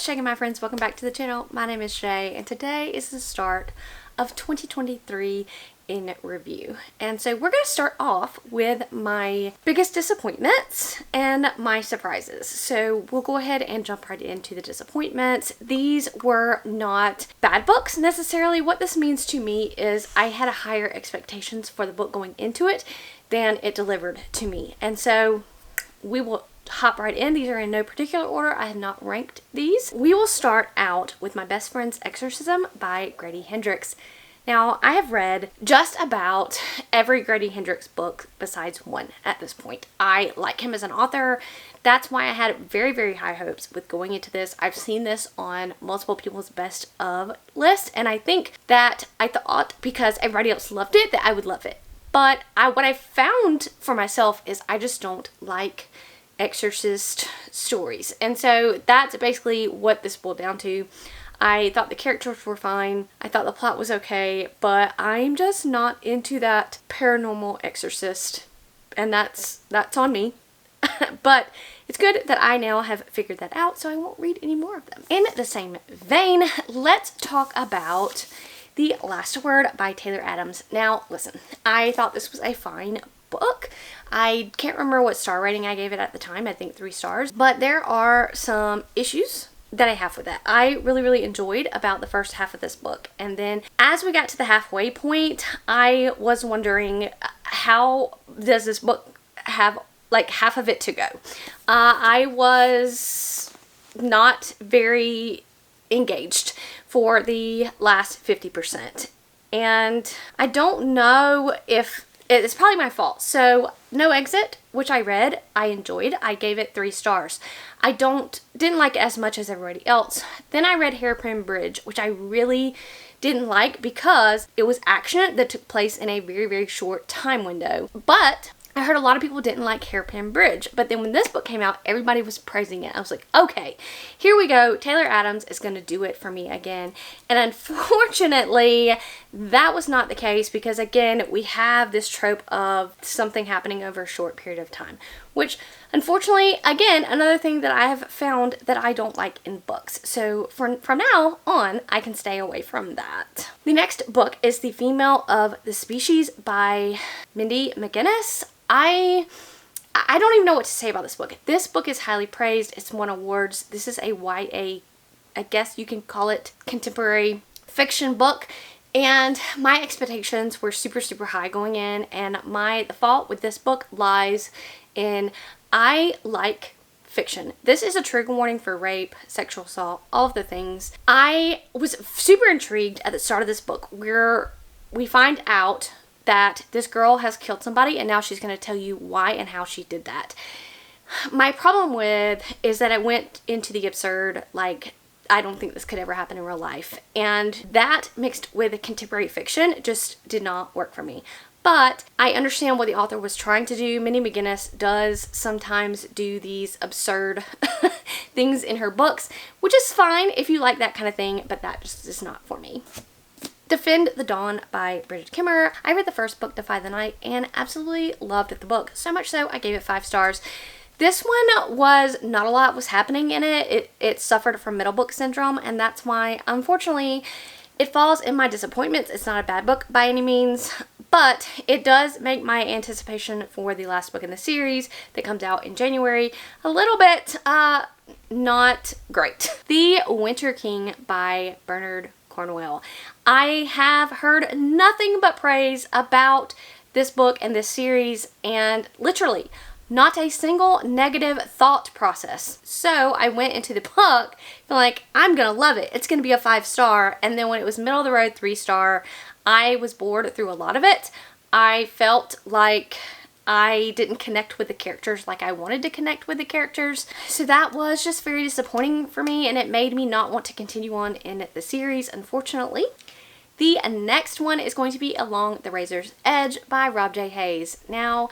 What's shaking, my friends? Welcome back to the channel. My name is Shay, and today is the start of 2023 in review. And so we're going to start off with my biggest disappointments and my surprises. So we'll go ahead and jump right into the disappointments. These were not bad books necessarily. What this means to me is I had a higher expectations for the book going into it than it delivered to me. And so we will hop right in. These are in no particular order. I have not ranked these. We will start out with My Best Friend's Exorcism by Grady Hendrix. Now, I have read just about every Grady Hendrix book besides one at this point. I like him as an author. That's why I had very, very high hopes with going into this. I've seen this on multiple people's best of list, and I think that I thought because everybody else loved it that I would love it. But what I found for myself is I just don't like Exorcist stories. And so that's basically what this boiled down to. I thought the characters were fine. I thought the plot was okay, but I'm just not into that paranormal Exorcist, and that's on me. But it's good that I now have figured that out, so I won't read any more of them. In the same vein, let's talk about The Last Word by Taylor Adams. Now, listen, I thought this was a fine book. I can't remember what star rating I gave it at the time. I think 3 stars. But there are some issues that I have with that. I really enjoyed about the first half of this book. And then as we got to the halfway point, I was wondering, how does this book have like half of it to go? I was not very engaged for the last 50%. And I don't know if it's probably my fault. So No Exit, which I read, I enjoyed. I gave it 3 stars. I didn't like it as much as everybody else. Then I read Hairpin Bridge, which I really didn't like because it was action that took place in a very short time window. But I heard a lot of people didn't like Hairpin Bridge, but then when this book came out, everybody was praising it. I was like, okay, here we go. Taylor Adams is going to do it for me again. And unfortunately, that was not the case because, again, we have this trope of something happening over a short period of time, which, unfortunately, again, another thing that I have found that I don't like in books. So from now on, I can stay away from that. The next book is The Female of the Species by Mindy McGinnis. I don't even know what to say about this book. This book is highly praised. It's won awards. This is a YA, I guess you can call it, contemporary fiction book. And my expectations were super high going in. And the fault with this book lies in I like fiction. This is a trigger warning for rape, sexual assault, all of the things. I was super intrigued at the start of this book where we find out that this girl has killed somebody and now she's going to tell you why and how she did that. My problem with is that I went into the absurd, like, I don't think this could ever happen in real life. And that mixed with contemporary fiction just did not work for me. But I understand what the author was trying to do. Mindy McGinnis does sometimes do these absurd things in her books, which is fine if you like that kind of thing, but that just is not for me. Defend the Dawn by Bridget Kimmerer. I read the first book, Defy the Night, and absolutely loved the book. So much so, I gave it 5 stars. This one was not a lot was happening in it. It suffered from middle book syndrome, and that's why, unfortunately, it falls in my disappointments. It's not a bad book by any means, but it does make my anticipation for the last book in the series that comes out in January a little bit not great. The Winter King by Bernard Cornwell. I have heard nothing but praise about this book and this series, and literally not a single negative thought process. So I went into the book feeling like, I'm gonna love it. It's gonna be a 5 star. And then when it was middle of the road 3 star, I was bored through a lot of it. I felt like I didn't connect with the characters like I wanted to connect with the characters. So that was just very disappointing for me, and it made me not want to continue on in the series, unfortunately. The next one is going to be Along the Razor's Edge by Rob J. Hayes. Now,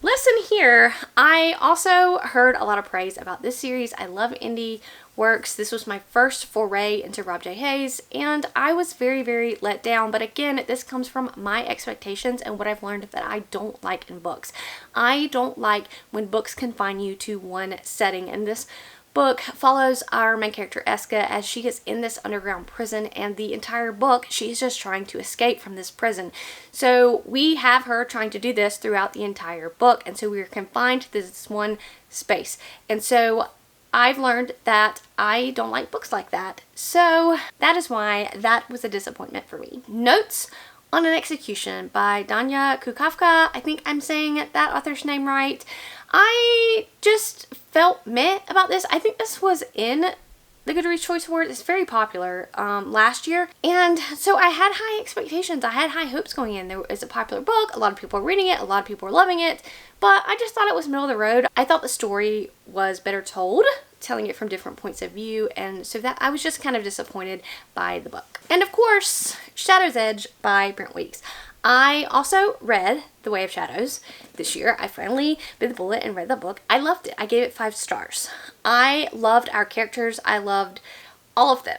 listen here, I also heard a lot of praise about this series. I love indie works. This was my first foray into Rob J. Hayes, and I was very let down. But again, this comes from my expectations and what I've learned that I don't like in books. I don't like when books confine you to one setting, and this book follows our main character Eska as she is in this underground prison, and the entire book she's just trying to escape from this prison. So we have her trying to do this throughout the entire book, and so we are confined to this one space. And so I've learned that I don't like books like that. So that is why that was a disappointment for me. Notes on an Execution by Danya Kukavka. I think I'm saying that author's name right. I just felt meh about this. I think this was in the Goodreads Choice Awards. It's very popular last year. And so I had high expectations. I had high hopes going in. There was a popular book. A lot of people are reading it. A lot of people are loving it. But I just thought it was middle of the road. I thought the story was better told, telling it from different points of view, and so that I was just kind of disappointed by the book. And of course, Shadow's Edge by Brent Weeks. I also read The Way of Shadows this year. I finally bit the bullet and read the book. I loved it. I gave it 5 stars. I loved our characters. I loved all of them.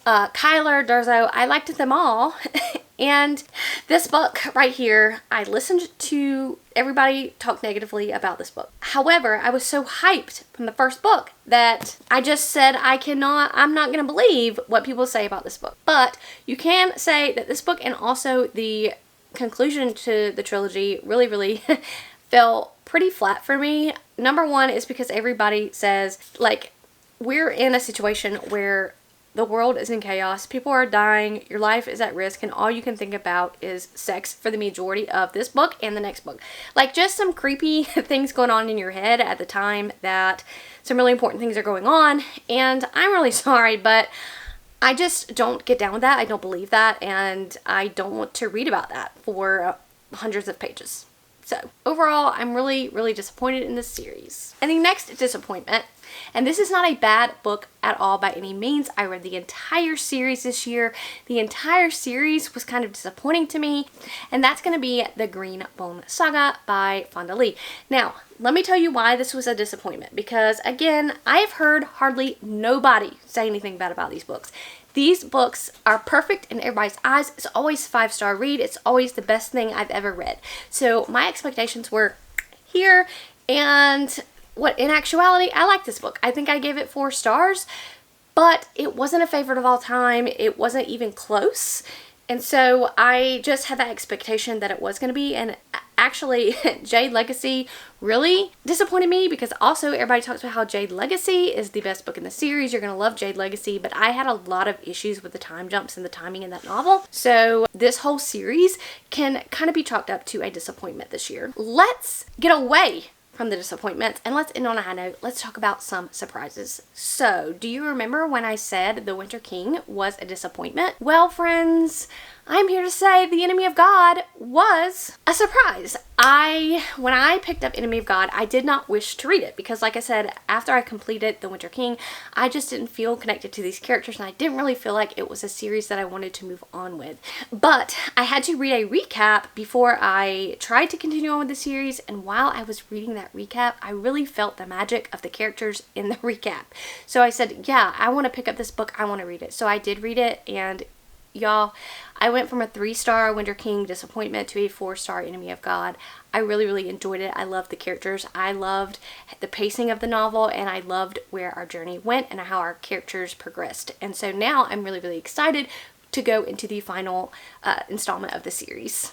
Kyler, Durzo, I liked them all. And this book right here, I listened to everybody talk negatively about this book. However, I was so hyped from the first book that I just said I'm not going to believe what people say about this book. But you can say that this book and also the conclusion to the trilogy really fell pretty flat for me. Number one is because everybody says, like, we're in a situation where the world is in chaos, people are dying, your life is at risk, and all you can think about is sex for the majority of this book and the next book. Like, just some creepy things going on in your head at the time that some really important things are going on, and I'm really sorry, but I just don't get down with that. I don't believe that, and I don't want to read about that for hundreds of pages. So overall, I'm really disappointed in this series. And the next disappointment, and this is not a bad book at all by any means. I read the entire series this year. The entire series was kind of disappointing to me, and that's going to be The Green Bone Saga by Fonda Lee. Now, let me tell you why this was a disappointment, because again, I have heard hardly nobody say anything bad about these books. These books are perfect in everybody's eyes. It's always a 5-star read. It's always the best thing I've ever read. So my expectations were here, and in actuality, I like this book. I think I gave it 4 stars, but it wasn't a favorite of all time. It wasn't even close. And so I just had that expectation that it was going to be, and actually Jade Legacy really disappointed me, because also everybody talks about how Jade Legacy is the best book in the series. You're going to love Jade Legacy, but I had a lot of issues with the time jumps and the timing in that novel. So this whole series can kind of be chalked up to a disappointment this year. Let's get away from the disappointments and let's end on a high note. Let's talk about some surprises. So, do you remember when I said The Winter King was a disappointment? Well, friends, I'm here to say The Enemy of God was a surprise. When I picked up Enemy of God, I did not wish to read it, because like I said, after I completed The Winter King, I just didn't feel connected to these characters, and I didn't really feel like it was a series that I wanted to move on with. But I had to read a recap before I tried to continue on with the series, and while I was reading that recap, I really felt the magic of the characters in the recap. So I said, yeah, I want to pick up this book, I want to read it. So I did read it, and y'all, I went from a 3-star Winter King disappointment to a 4-star Enemy of God. I really enjoyed it. I loved the characters. I loved the pacing of the novel, and I loved where our journey went and how our characters progressed. And so now I'm really excited to go into the final installment of the series.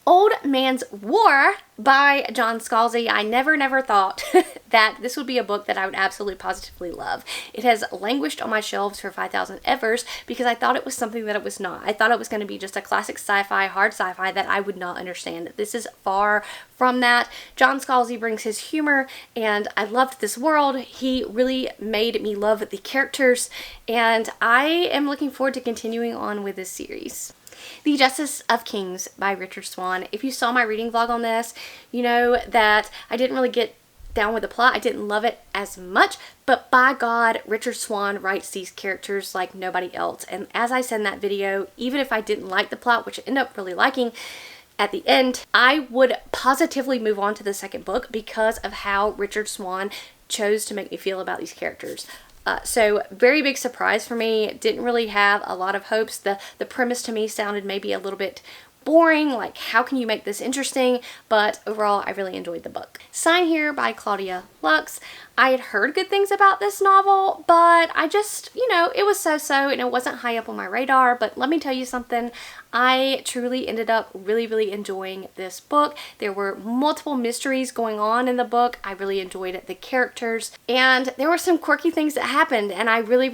Old Man's War by John Scalzi. I never thought that this would be a book that I would absolutely positively love. It has languished on my shelves for 5,000 evers because I thought it was something that it was not. I thought it was going to be just a classic sci-fi, hard sci-fi that I would not understand. This is far from that. John Scalzi brings his humor, and I loved this world. He really made me love the characters, and I am looking forward to continuing on with this series. The Justice of Kings by Richard Swan. If you saw my reading vlog on this, you know that I didn't really get down with the plot. I didn't love it as much, but by God, Richard Swan writes these characters like nobody else. And as I said in that video, even if I didn't like the plot, which I ended up really liking at the end, I would positively move on to the second book because of how Richard Swan chose to make me feel about these characters. So very big surprise for me. Didn't really have a lot of hopes. The premise to me sounded maybe a little bit boring, like how can you make this interesting? But overall, I really enjoyed the book. Sign Here by Claudia influx. I had heard good things about this novel, but I just, you know, it was so-so and it wasn't high up on my radar. But let me tell you something, I truly ended up really enjoying this book. There were multiple mysteries going on in the book. I really enjoyed the characters, and there were some quirky things that happened, and I really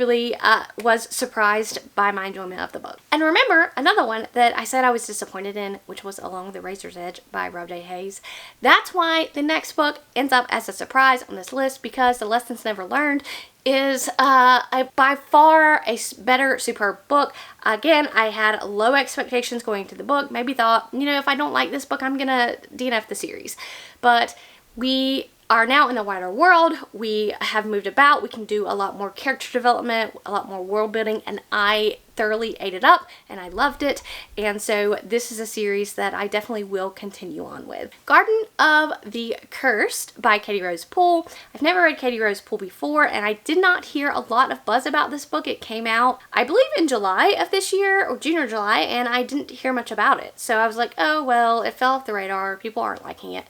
was surprised by my enjoyment of the book. And remember, another one that I said I was disappointed in, which was Along the Razor's Edge by Rob J. Hayes. That's why the next book ends up as a surprise on this list, because The Lessons Never Learned is by far a better, superb book. Again, I had low expectations going to the book. Maybe thought, you know, if I don't like this book, I'm gonna DNF the series. But we are now in the wider world. We have moved about. We can do a lot more character development, a lot more world building, and I thoroughly ate it up and I loved it. And so this is a series that I definitely will continue on with. Garden of the Cursed by Katie Rose Poole. I've never read Katie Rose Poole before, and I did not hear a lot of buzz about this book. It came out, I believe, in July of this year, or June or July, and I didn't hear much about it. So I was like, oh well, it fell off the radar. People aren't liking it.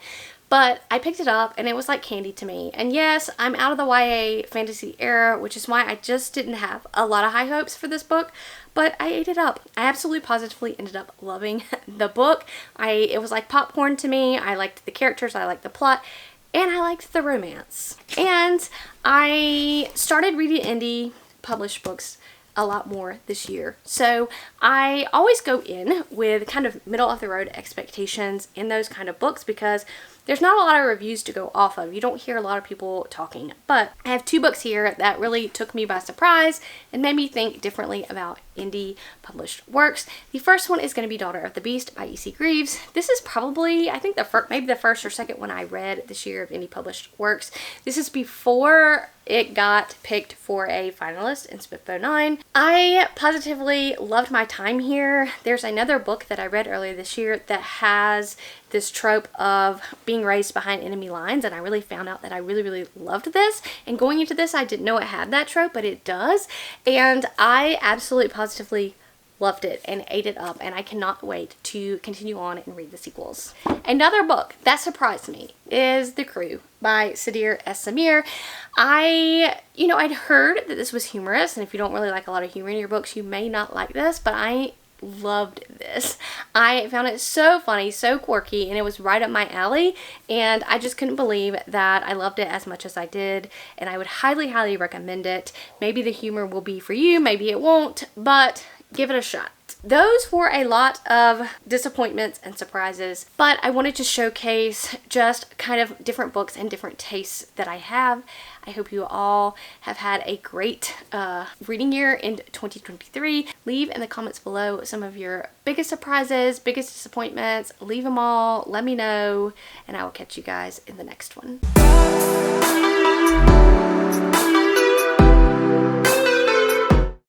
But I picked it up and it was like candy to me. And yes, I'm out of the YA fantasy era, which is why I just didn't have a lot of high hopes for this book. But I ate it up. I absolutely positively ended up loving the book. It was like popcorn to me. I liked the characters, I liked the plot, and I liked the romance. And I started reading indie published books a lot more this year. So I always go in with kind of middle of the road expectations in those kind of books, because there's not a lot of reviews to go off of. You don't hear a lot of people talking. But I have two books here that really took me by surprise and made me think differently about indie published works. The first one is going to be Daughter of the Beast by E.C. Greaves. This is probably, I think, maybe the first or second one I read this year of indie published works. This is before it got picked for a finalist in SPIFFO 9. I positively loved my time here. There's another book that I read earlier this year that has this trope of being raised behind enemy lines, and I really found out that I really loved this. And going into this, I didn't know it had that trope, but it does. And I absolutely positively loved it and ate it up, and I cannot wait to continue on and read the sequels. Another book that surprised me is The Crew by Sadir S. Samir. I'd heard that this was humorous, and if you don't really like a lot of humor in your books, you may not like this, but I loved this. I found it so funny, so quirky, and it was right up my alley, and I just couldn't believe that I loved it as much as I did, and I would highly recommend it. Maybe the humor will be for you, maybe it won't, but give it a shot. Those were a lot of disappointments and surprises, but I wanted to showcase just kind of different books and different tastes that I have. I hope you all have had a great reading year in 2023. Leave in the comments below some of your biggest surprises, biggest disappointments. Leave them all. Let me know, and I will catch you guys in the next one.